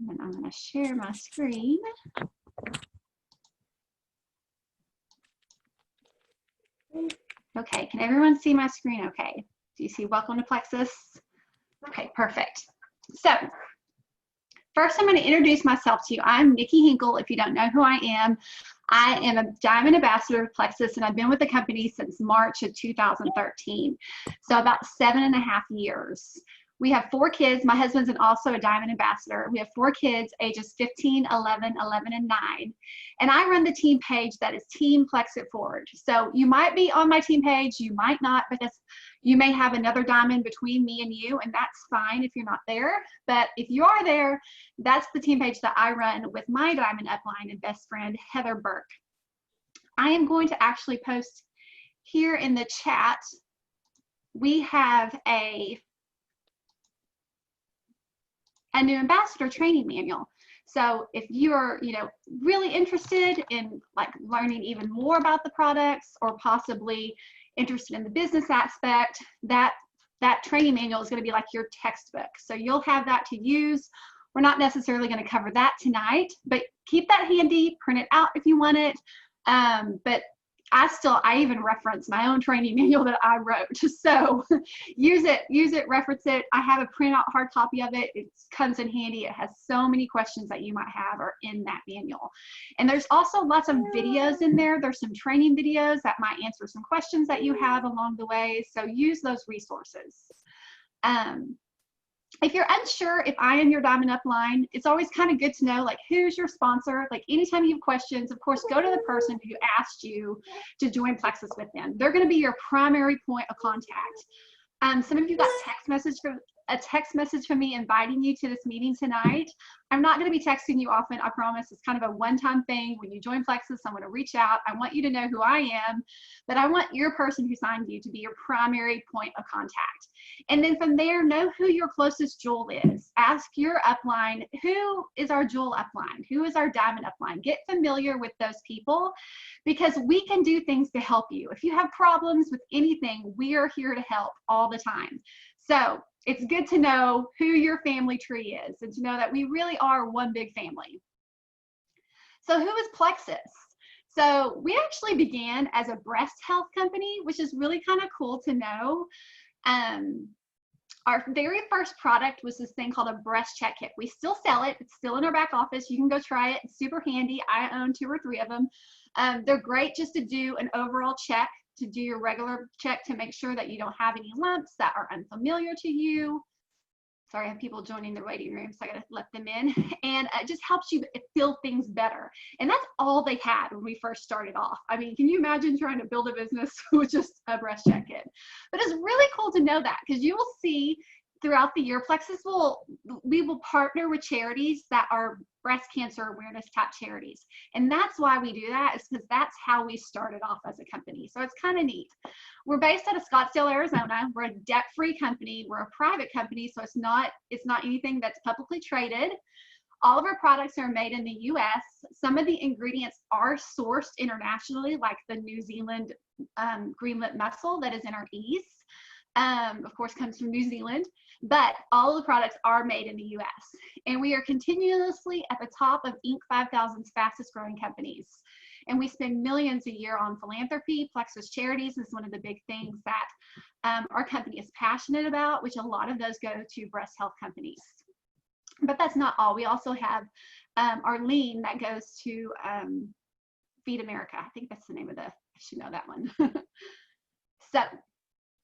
And I'm going to share my screen. Okay, can everyone see my screen okay? Do you see welcome to Plexus? Okay, perfect. So first I'm going to introduce myself to you. I'm Nikki Hinkle. If you don't know who I am a Diamond Ambassador of Plexus, and I've been with the company since March of 2013. So about 7.5 years. We have 4 kids. My husband's also a Diamond Ambassador. We have 4 kids, ages 15, 11, 11, and 9. And I run the team page that is Team Plex It Forward. So you might be on my team page, you might not, because you may have another diamond between me and you, and that's fine if you're not there. But if you are there, that's the team page that I run with my diamond upline and best friend, Heather Burke. I am going to actually post here in the chat. We have a new ambassador training manual. So if you're, really interested in like learning even more about the products, or possibly interested in the business aspect, that training manual is going to be like your textbook. So you'll have that to use. We're not necessarily going to cover that tonight, but keep that handy, print it out if you want it. But I even reference my own training manual that I wrote. So use it, reference it. I have a printout hard copy of it. It comes in handy. It has so many questions that you might have are in that manual. And there's also lots of videos in there. There's some training videos that might answer some questions that you have along the way. So use those resources. If you're unsure if I am your diamond upline, it's always kind of good to know, like, who's your sponsor. Like, anytime you have questions, of course, go to the person who asked you to join Plexus with them. They're going to be your primary point of contact. Some of you got a text message from me inviting you to this meeting tonight. I'm not going to be texting you often, I promise. It's kind of a one-time thing. When you join Plexus, I'm going to reach out. I want you to know who I am, but I want your person who signed you to be your primary point of contact. And then from there, know who your closest jewel is. Ask your upline, who is our jewel upline? Who is our diamond upline? Get familiar with those people, because we can do things to help you. If you have problems with anything, we are here to help all the time. So it's good to know who your family tree is, and to know that we really are one big family. So who is Plexus? So we actually began as a breast health company, which is really kind of cool to know. Our very first product was this thing called a breast check kit. We still sell it. It's still in our back office. You can go try it. It's super handy. I own 2 or 3 of them. They're great just to do an overall check, to do your regular check to make sure that you don't have any lumps that are unfamiliar to you. Sorry, I have people joining the waiting room, so I gotta let them in. And it just helps you feel things better. And that's all they had when we first started off. I mean, can you imagine trying to build a business with just a breast check kit? But it's really cool to know that, because you will see throughout the year, Plexus we will partner with charities that are breast cancer awareness type charities. And that's why we do that, is because that's how we started off as a company. So it's kind of neat. We're based out of Scottsdale, Arizona. We're a debt-free company. We're a private company, so it's not anything that's publicly traded. All of our products are made in the US. Some of the ingredients are sourced internationally, like the New Zealand green-lip mussel that is in our ease. Of course, comes from New Zealand, but all the products are made in the US. And we are continuously at the top of Inc. 5000's fastest growing companies. And we spend millions a year on philanthropy. Plexus Charities is one of the big things that our company is passionate about, which a lot of those go to breast health companies. But that's not all. We also have our lean that goes to Feed America. I think that's the name of I should know that one. So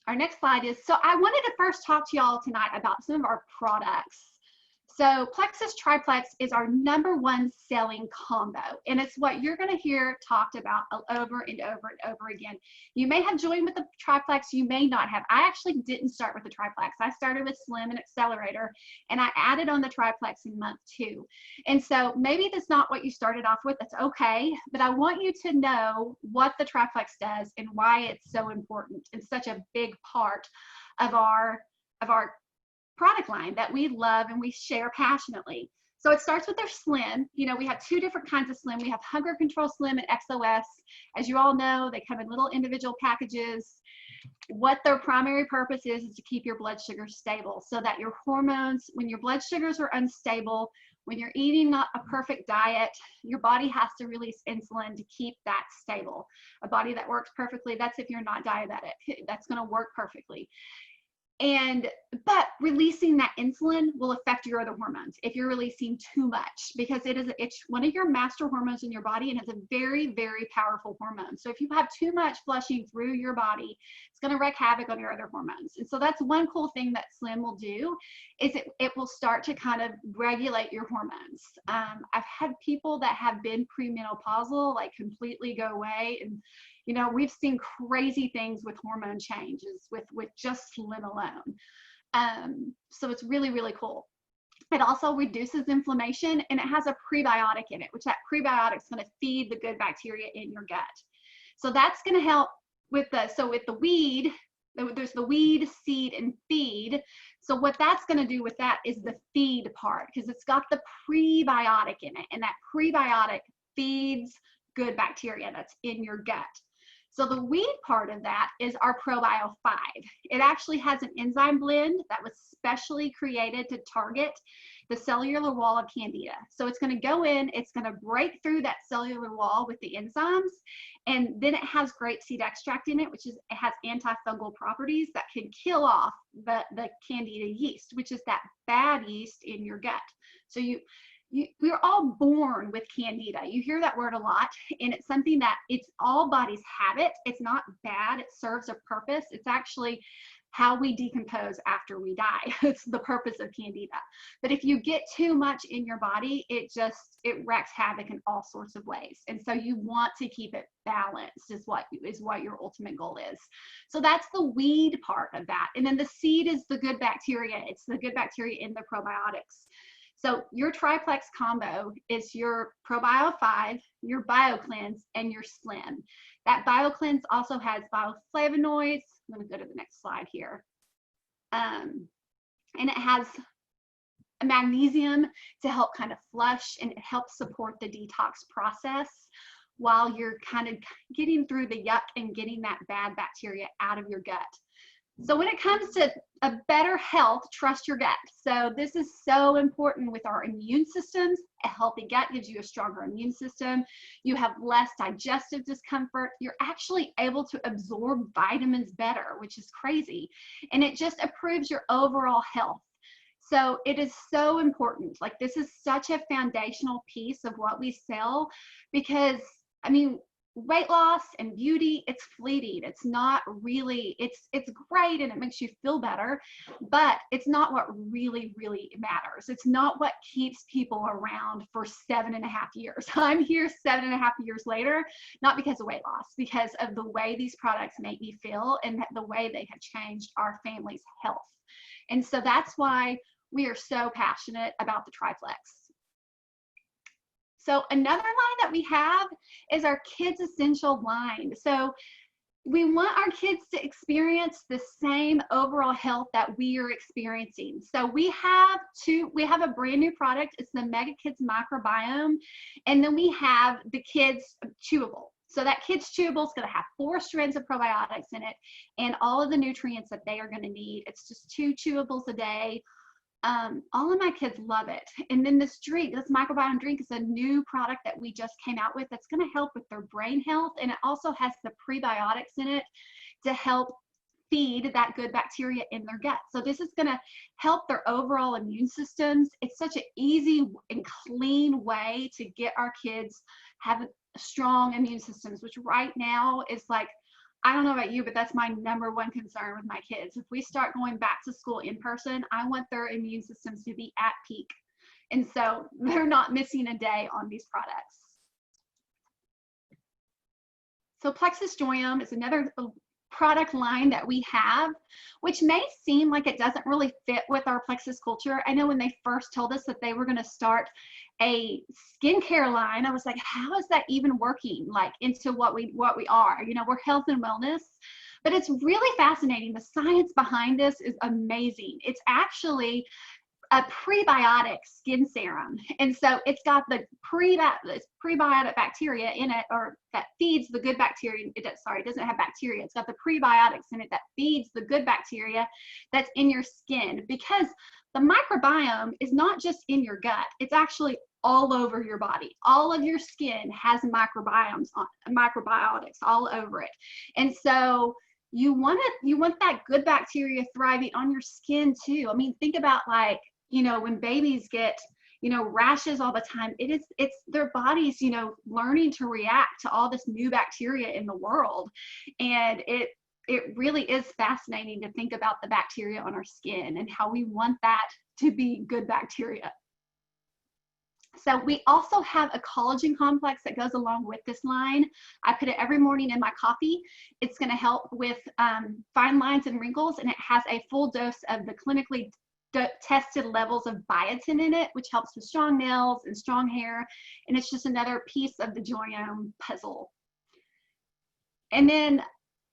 our next slide is, so I wanted to first talk to y'all tonight about some of our products. So Plexus Triplex is our #1 selling combo, and it's what you're going to hear talked about over and over and over again. You may have joined with the Triplex, you may not have. I actually didn't start with the Triplex. I started with Slim and Accelerator, and I added on the Triplex in month 2. And so maybe that's not what you started off with. That's okay, but I want you to know what the Triplex does and why it's so important and such a big part of our product line that we love and we share passionately. So it starts with their Slim. You know, we have 2 different kinds of Slim. We have Hunger Control Slim and XOS. As you all know, they come in little individual packages. What their primary purpose is to keep your blood sugar stable so that your hormones, when your blood sugars are unstable, when you're eating not a perfect diet, your body has to release insulin to keep that stable. A body that works perfectly, that's if you're not diabetic, that's going to work perfectly. But releasing that insulin will affect your other hormones if you're releasing too much, because it's one of your master hormones in your body, and it's a very, very powerful hormone. So if you have too much flushing through your body, it's going to wreak havoc on your other hormones. And so that's one cool thing that Slim will do, is it will start to kind of regulate your hormones. I've had people that have been premenopausal like completely go away, and you know, we've seen crazy things with hormone changes with just Slim alone. So it's really, really cool. It also reduces inflammation, and it has a prebiotic in it, which that prebiotic is going to feed the good bacteria in your gut. So that's going to help with with the weed, there's the weed, seed, and feed. So what that's going to do with that is the feed part, because it's got the prebiotic in it, and that prebiotic feeds good bacteria that's in your gut. So the weed part of that is our ProBio 5. It actually has an enzyme blend that was specially created to target the cellular wall of Candida. So it's going to go in, it's going to break through that cellular wall with the enzymes, and then it has grapeseed extract in it, which is, it has antifungal properties that can kill off the Candida yeast, which is that bad yeast in your gut. So we're all born with Candida. You hear that word a lot, and it's something that it's all bodies have it. It's not bad. It serves a purpose. It's actually how we decompose after we die. It's the purpose of Candida. But if you get too much in your body, it wreaks havoc in all sorts of ways. And so you want to keep it balanced is what your ultimate goal is. So that's the weed part of that. And then the seed is the good bacteria. It's the good bacteria in the probiotics. So your Triplex combo is your ProBio 5, your BioCleanse, and your Slim. That BioCleanse also has bioflavonoids. I'm going to go to the next slide here. And it has magnesium to help kind of flush, and it helps support the detox process while you're kind of getting through the yuck and getting that bad bacteria out of your gut. So when it comes to a better health, trust your gut. So this is so important with our immune systems. A healthy gut gives you a stronger immune system. You have less digestive discomfort. You're actually able to absorb vitamins better, which is crazy. And it just improves your overall health. So it is so important. Like, this is such a foundational piece of what we sell, because, I mean, weight loss and beauty, it's fleeting. It's not really, it's great and it makes you feel better, but it's not what really, really matters. It's not what keeps people around for 7.5 years. I'm here 7.5 years later, not because of weight loss, because of the way these products make me feel and the way they have changed our family's health. And so that's why we are so passionate about the Triplex. So another line that we have is our Kids Essential line. So we want our kids to experience the same overall health that we are experiencing. So we have a brand new product. It's the Mega Kids Microbiome. And then we have the Kids Chewable. So that Kids Chewable is going to have 4 strands of probiotics in it and all of the nutrients that they are going to need. It's just 2 chewables a day. All of my kids love it. And then this drink, this microbiome drink, is a new product that we just came out with that's going to help with their brain health. And it also has the prebiotics in it to help feed that good bacteria in their gut. So this is going to help their overall immune systems. It's such an easy and clean way to get our kids having strong immune systems, which right now is like, I don't know about you, but that's my #1 concern with my kids. If we start going back to school in person, I want their immune systems to be at peak. And so they're not missing a day on these products. So Plexus Joyum is another product line that we have, which may seem like it doesn't really fit with our Plexus culture. I know when they first told us that they were going to start a skincare line, I was like, how is that even working like into what we are? You know, we're health and wellness, but it's really fascinating. The science behind this is amazing. It's actually a prebiotic skin serum. And so it's got the prebiotic bacteria in it, or that feeds the good bacteria. It doesn't have bacteria. It's got the prebiotics in it that feeds the good bacteria that's in your skin, because the microbiome is not just in your gut. It's actually all over your body. All of your skin has microbiomes, microbiotics all over it. And so you want that good bacteria thriving on your skin too. I mean, think about, like, you know, when babies get, you know, rashes all the time, it's their bodies, you know, learning to react to all this new bacteria in the world. And it really is fascinating to think about the bacteria on our skin and how we want that to be good bacteria. So we also have a collagen complex that goes along with this line. I put it every morning in my coffee. It's going to help with fine lines and wrinkles, and it has a full dose of the clinically tested levels of biotin in it, which helps with strong nails and strong hair. And it's just another piece of the Joyum puzzle. And then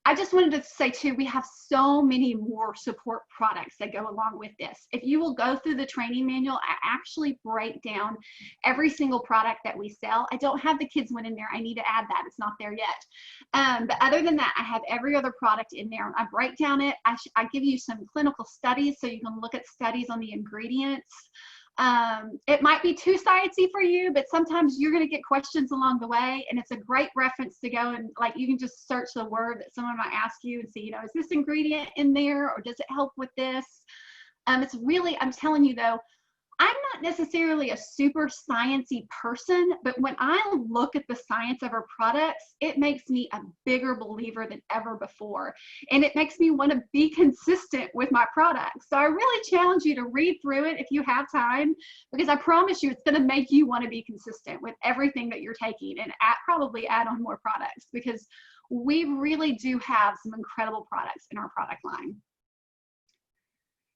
I just wanted to say too, we have so many more support products that go along with this. If you will go through the training manual, I actually break down every single product that we sell. I don't have the kids one in there. I need to add that. It's not there yet. But other than that, I have every other product in there. I break down it. I give you some clinical studies so you can look at studies on the ingredients. It might be too sciencey for you, but sometimes you're going to get questions along the way, and it's a great reference to go and, like, you can just search the word that someone might ask you and see, you know, is this ingredient in there, or does it help with this? It's really, I'm telling you though, I'm not necessarily a super sciencey person, but when I look at the science of our products, it makes me a bigger believer than ever before. And it makes me want to be consistent with my products. So I really challenge you to read through it if you have time, because I promise you it's going to make you want to be consistent with everything that you're taking, and probably add on more products, because we really do have some incredible products in our product line.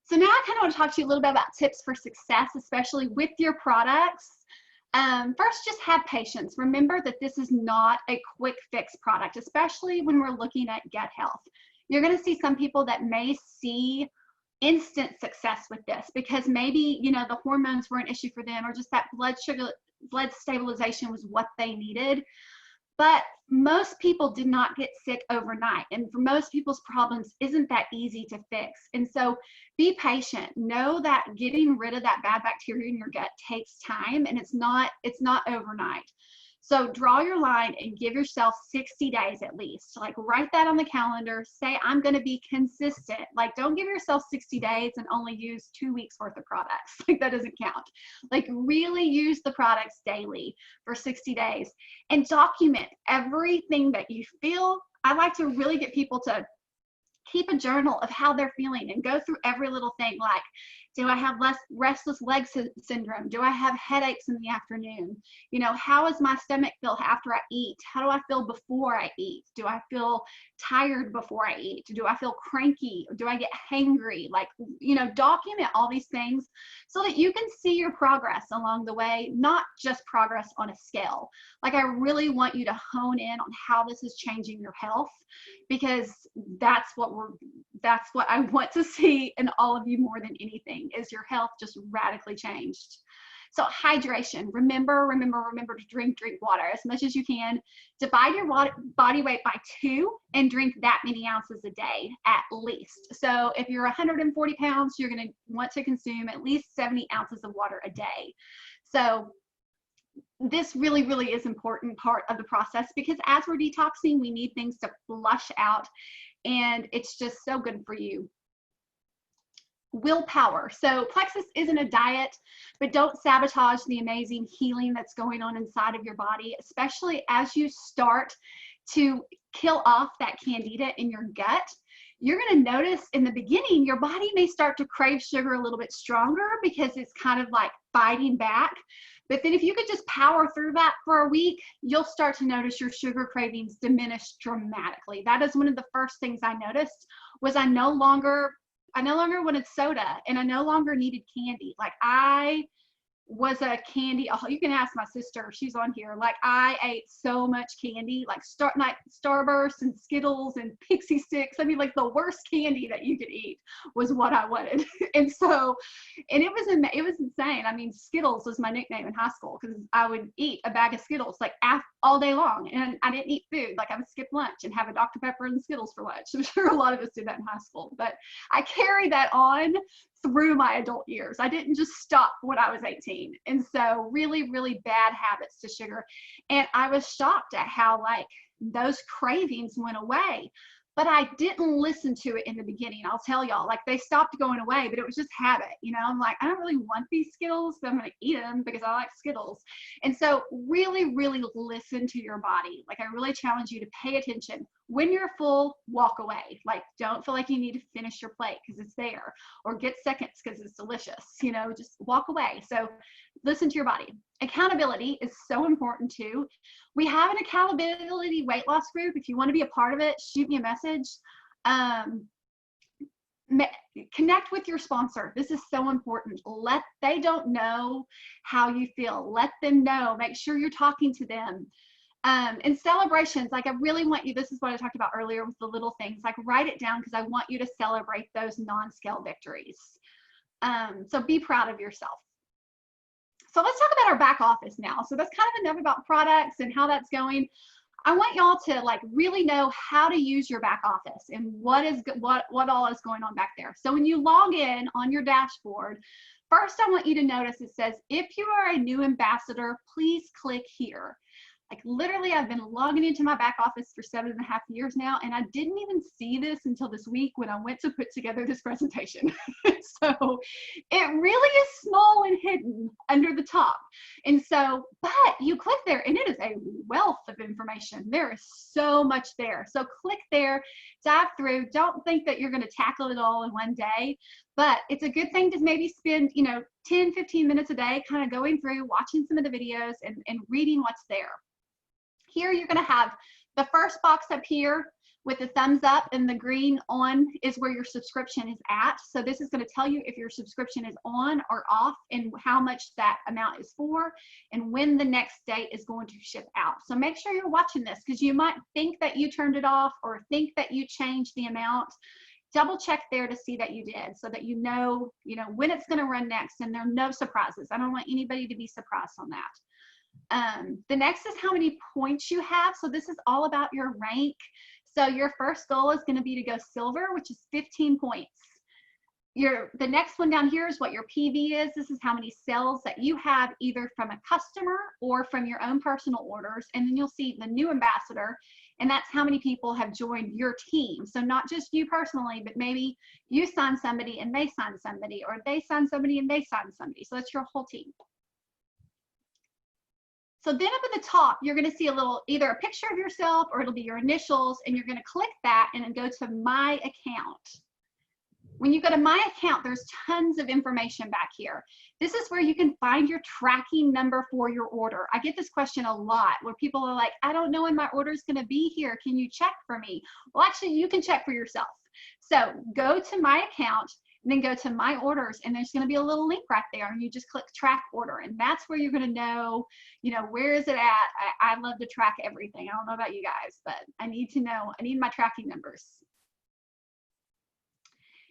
So now I kind of want to talk to you a little bit about tips for success, especially with your products. First, just have patience. Remember that this is not a quick fix product, especially when we're looking at gut health. You're going to see some people that may see instant success with this because maybe, you know, the hormones were an issue for them, or just that blood stabilization was what they needed. But most people did not get sick overnight. And for most people's problems isn't that easy to fix. And so be patient. Know that getting rid of that bad bacteria in your gut takes time, and it's not overnight. So draw your line and give yourself 60 days at least. Like, write that on the calendar. Say, I'm going to be consistent. Like, don't give yourself 60 days and only use 2 weeks worth of products. Like, that doesn't count. Like, really use the products daily for 60 days and document everything that you feel. I like to really get people to keep a journal of how they're feeling and go through every little thing. Like, do I have less restless leg syndrome? Do I have headaches in the afternoon? You know, how does my stomach feel after I eat? How do I feel before I eat? Do I feel tired before I eat? Do I feel cranky? Do I get hangry? Like, you know, document all these things so that you can see your progress along the way, not just progress on a scale. Like, I really want you to hone in on how this is changing your health, because that's what I want to see in all of you more than anything, is your health just radically changed. So hydration, remember to drink water as much as you can. Divide your body weight by 2 and drink that many ounces a day at least. So if you're 140 pounds, you're going to want to consume at least 70 ounces of water a day. So this really, really is an important part of the process, because as we're detoxing, we need things to flush out, and it's just so good for you. Willpower. So Plexus isn't a diet, but don't sabotage the amazing healing that's going on inside of your body, especially as you start to kill off that candida in your gut. You're going to notice in the beginning, your body may start to crave sugar a little bit stronger because it's kind of like fighting back. But then if you could just power through that for a week, you'll start to notice your sugar cravings diminish dramatically. That is one of the first things I noticed, was I no longer wanted soda, and I no longer needed candy. Like, I was a candy. Oh, you can ask my sister, she's on here. Like, I ate so much candy, like Starburst and Skittles and Pixie Sticks. I mean, like, the worst candy that you could eat was what I wanted. And so, and it was insane. I mean, Skittles was my nickname in high school because I would eat a bag of Skittles like all day long, and I didn't eat food. Like, I would skip lunch and have a Dr. Pepper and Skittles for lunch. I'm sure a lot of us did that in high school, but I carried that on through my adult years. I didn't just stop when I was 18. And so really, really bad habits to sugar. And I was shocked at how, like, those cravings went away. But I didn't listen to it in the beginning. I'll tell y'all, like, they stopped going away, but it was just habit. You know, I'm like, I don't really want these Skittles, but I'm going to eat them because I like Skittles. And so really, really listen to your body. Like, I really challenge you to pay attention. When you're full, walk away. Like, don't feel like you need to finish your plate because it's there, or get seconds because it's delicious. You know, just walk away. So listen to your body. Accountability is so important too. We have an accountability weight loss group. If you want to be a part of it, shoot me a message. Connect with your sponsor. This is so important. They don't know how you feel. Let them know. Make sure you're talking to them. And celebrations, like, I really want you, this is what I talked about earlier with the little things, like, write it down because I want you to celebrate those non-scale victories. So be proud of yourself. So let's talk about our back office now. So that's kind of enough about products and how that's going. I want y'all to, like, really know how to use your back office and what all is going on back there. So when you log in on your dashboard, first I want you to notice it says, if you are a new ambassador, please click here. Like, literally, I've been logging into my back office for 7.5 years now, and I didn't even see this until this week when I went to put together this presentation. So it really is small and hidden under the top. And so, but you click there, and it is a wealth of information. There is so much there. So click there, dive through. Don't think that you're going to tackle it all in one day, but it's a good thing to maybe spend, 10, 15 minutes a day kind of going through, watching some of the videos and reading what's there. Here you're going to have the first box up here with the thumbs up and the green on is where your subscription is at. So this is going to tell you if your subscription is on or off and how much that amount is for and when the next date is going to ship out. So make sure you're watching this because you might think that you turned it off or think that you changed the amount. Double check there to see that you did so that you know when it's going to run next and there are no surprises. I don't want anybody to be surprised on that. The next is how many points you have. So this is all about your rank. So your first goal is going to be to go silver, which is 15 points. The next one down here is what your PV is. This is how many sales that you have either from a customer or from your own personal orders. And then you'll see the new ambassador, and that's how many people have joined your team. So not just you personally, but maybe you sign somebody and they sign somebody, or they sign somebody and they sign somebody. So that's your whole team. So then up at the top, you're going to see either a picture of yourself or it'll be your initials, and you're going to click that and then go to My Account. When you go to My Account, there's tons of information back here. This is where you can find your tracking number for your order. I get this question a lot where people are like, I don't know when my order is going to be here. Can you check for me? Well, actually, you can check for yourself. So go to My Account, and then go to My Orders, and there's going to be a little link right there, and you just click Track Order, and that's where you're going to know, where is it at. I love to track everything. I don't know about you guys, but I need to know. I need my tracking numbers.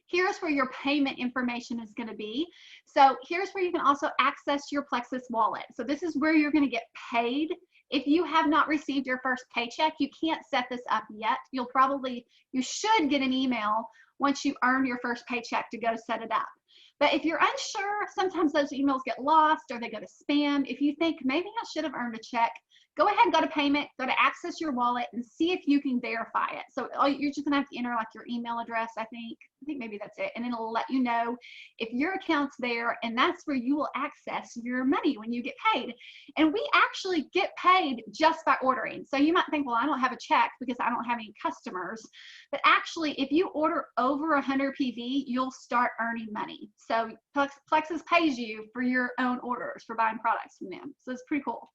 Here's where your payment information is going to be. So here's where you can also access your Plexus wallet. So this is where you're going to get paid. If you have not received your first paycheck, you can't set this up yet. You should get an email once you earn your first paycheck to go set it up. But if you're unsure, sometimes those emails get lost or they go to spam. If you think maybe I should have earned a check, go ahead, go to payment, go to access your wallet and see if you can verify it. So you're just gonna have to enter like your email address, I think maybe that's it. And it'll let you know if your account's there, and that's where you will access your money when you get paid. And we actually get paid just by ordering. So you might think, well, I don't have a check because I don't have any customers. But actually, if you order over 100 PV, you'll start earning money. So Plexus pays you for your own orders for buying products from them. So it's pretty cool.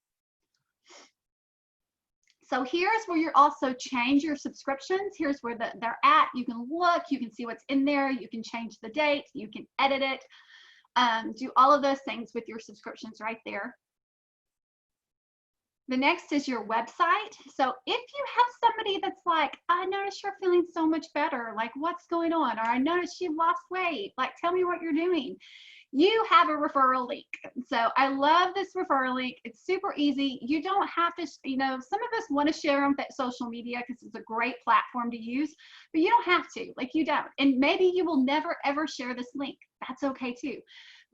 So here's where you also change your subscriptions. Here's where they're at. You can look, you can see what's in there, you can change the date, you can edit it. do all of those things with your subscriptions right there. The next is your website. So if you have somebody that's like, I noticed you're feeling so much better, like what's going on? Or I noticed you've lost weight, like tell me what you're doing. You have a referral link. So I love this referral link. It's super easy. You don't have to, you know, some of us want to share on social media because it's a great platform to use, but you don't have to, like you don't. And maybe you will never ever share this link. That's okay too.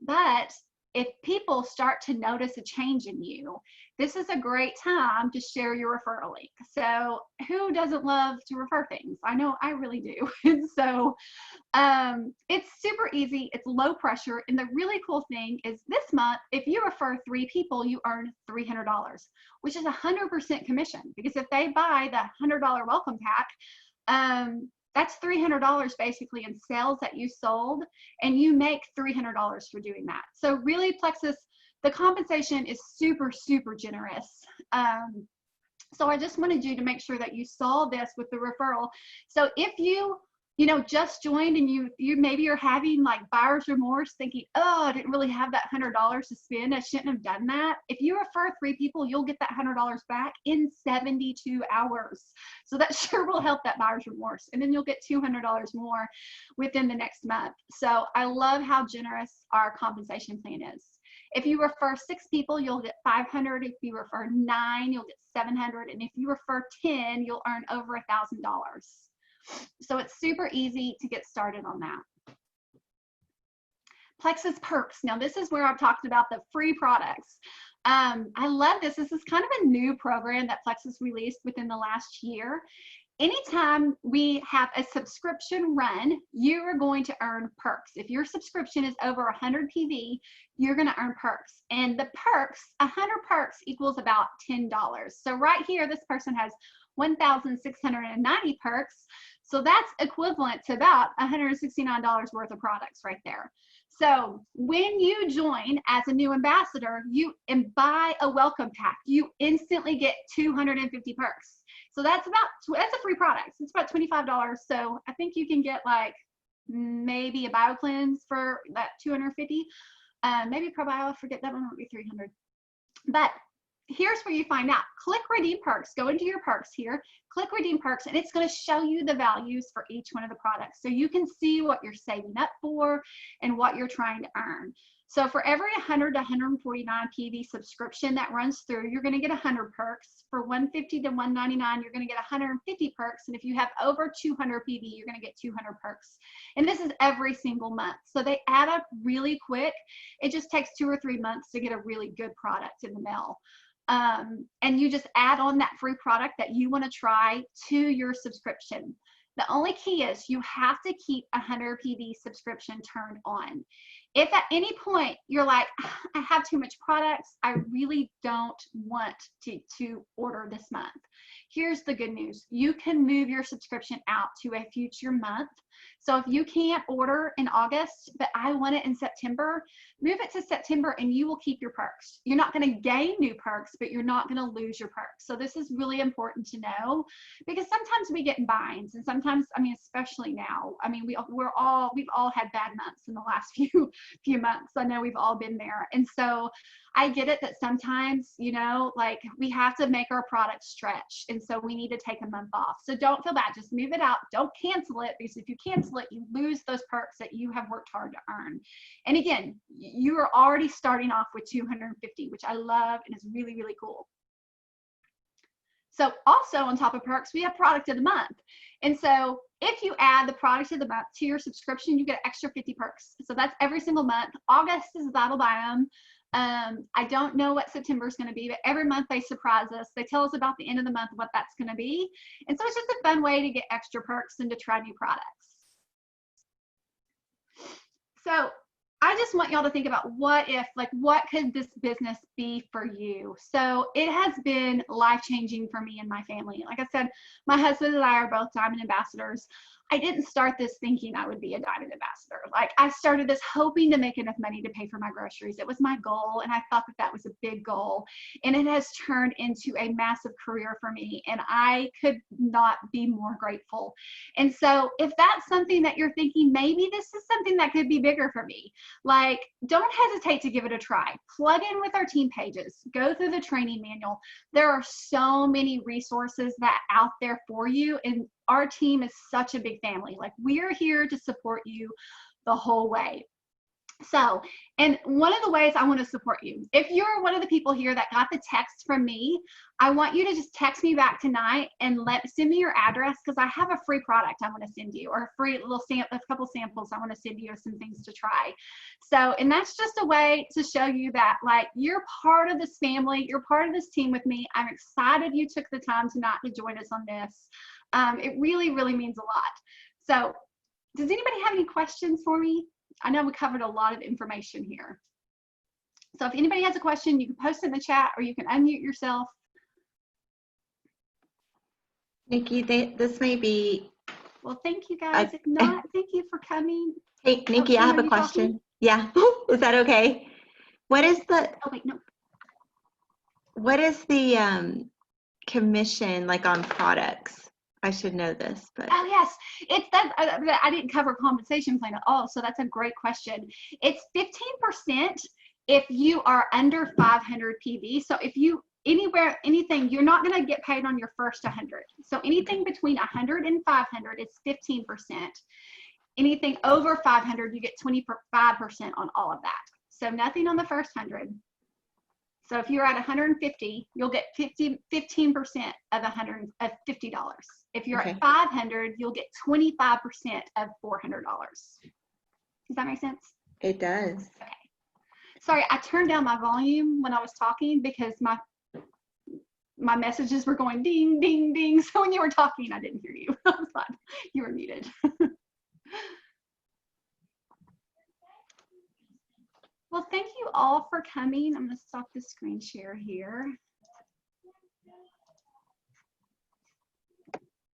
But if people start to notice a change in you, this is a great time to share your referral link. So who doesn't love to refer things? I know I really do. And so it's super easy. It's low pressure. And the really cool thing is this month, if you refer 3 people, you earn $300, which is 100% commission, because if they buy the $100 welcome pack, that's $300 basically in sales that you sold, and you make $300 for doing that. So really, Plexus, the compensation is super, super generous. So I just wanted you to make sure that you saw this with the referral. So if you just joined and you maybe you're having like buyer's remorse, thinking, oh, I didn't really have that $100 to spend, I shouldn't have done that. If you refer 3 people, you'll get that $100 back in 72 hours. So that sure will help that buyer's remorse. And then you'll get $200 more within the next month. So I love how generous our compensation plan is. If you refer 6 people, you'll get $500. If you refer 9, you'll get $700. And if you refer 10, you'll earn over $1,000. So it's super easy to get started on that. Plexus Perks. Now this is where I've talked about the free products. I love this. This is kind of a new program that Plexus released within the last year. Anytime we have a subscription run, you are going to earn perks. If your subscription is over 100 PV, you're going to earn perks. And the perks, 100 perks equals about $10. So right here, this person has 1,690 perks. So that's equivalent to about $169 worth of products right there. So when you join as a new ambassador, and buy a welcome pack, you instantly get 250 perks. So that's a free product. It's about $25. So I think you can get like maybe a bio cleanse for that 250. Maybe probio, forget that one, would be 300. But here's where you find out. Click redeem perks. Go into your perks here, click redeem perks, and it's going to show you the values for each one of the products. So you can see what you're saving up for and what you're trying to earn. So for every 100 to 149 PV subscription that runs through, you're going to get 100 perks. For 150 to 199, you're going to get 150 perks. And if you have over 200 PV, you're going to get 200 perks. And this is every single month. So they add up really quick. It just takes 2 or 3 months to get a really good product in the mail. And you just add on that free product that you want to try to your subscription. The only key is you have to keep a 100 PV subscription turned on. If at any point you're like, I have too much products, I really don't want to order this month, here's the good news. You can move your subscription out to a future month. So if you can't order in August, but I want it in September, move it to September and you will keep your perks. You're not going to gain new perks, but you're not going to lose your perks. So this is really important to know, because sometimes we get in binds, and sometimes, I mean, especially now, I mean, we've all had bad months in the last few months. I know we've all been there. And so I get it that sometimes, like we have to make our product stretch. And so we need to take a month off. So don't feel bad. Just move it out. Don't cancel it, because if you cancel it, you lose those perks that you have worked hard to earn. And again, you are already starting off with 250, which I love and is really, really cool. So also on top of perks, we have product of the month. And so if you add the product of the month to your subscription, you get an extra 50 perks. So that's every single month. August is That'll Buy 'Em. I don't know what September is going to be, but every month they surprise us. They tell us about the end of the month what that's going to be. And so it's just a fun way to get extra perks and to try new products. So I just want y'all to think about what could this business be for you? So it has been life-changing for me and my family. Like I said, my husband and I are both diamond ambassadors. I didn't start this thinking I would be a diamond ambassador. Like, I started this hoping to make enough money to pay for my groceries. It was my goal, and I thought that that was a big goal. And it has turned into a massive career for me, and I could not be more grateful. And so if that's something that you're thinking, maybe this is something that could be bigger for me, like, don't hesitate to give it a try. Plug in with our team pages. Go through the training manual. There are so many resources that out there for you, and our team is such a big family. Like, we're here to support you the whole way. So, and one of the ways I want to support you, if you're one of the people here that got the text from me, I want you to just text me back tonight and send me your address, because I have a free product I want to send you, or a free little a couple samples I want to send you, of some things to try. So, and that's just a way to show you that, like, you're part of this family, you're part of this team with me. I'm excited you took the time tonight to join us on this. It really, really means a lot. So, does anybody have any questions for me? I know we covered a lot of information here. So if anybody has a question, you can post it in the chat, or you can unmute yourself. Nikki, this may be. Well, thank you guys. If not, thank you for coming. Hey, Nikki, I have a question. Talking? Yeah, is that okay? What is the? Oh wait, no. What is the commission like on products? I should know this, but. Oh yes, it's that I didn't cover compensation plan at all, so that's a great question. It's 15% if you are under 500 PV. So if you anything, you're not going to get paid on your first 100. So anything between 100 and 500 is 15%. Anything over 500, you get 25% on all of that. So nothing on the first 100. So if you're at 150, you'll get 15% of $50. If you're at 500, you'll get 25% of $400. Does that make sense? It does. Okay. Sorry, I turned down my volume when I was talking because my messages were going ding, ding, ding. So when you were talking, I didn't hear you. I was like, you were muted. Well, thank you all for coming. I'm going to stop the screen share here.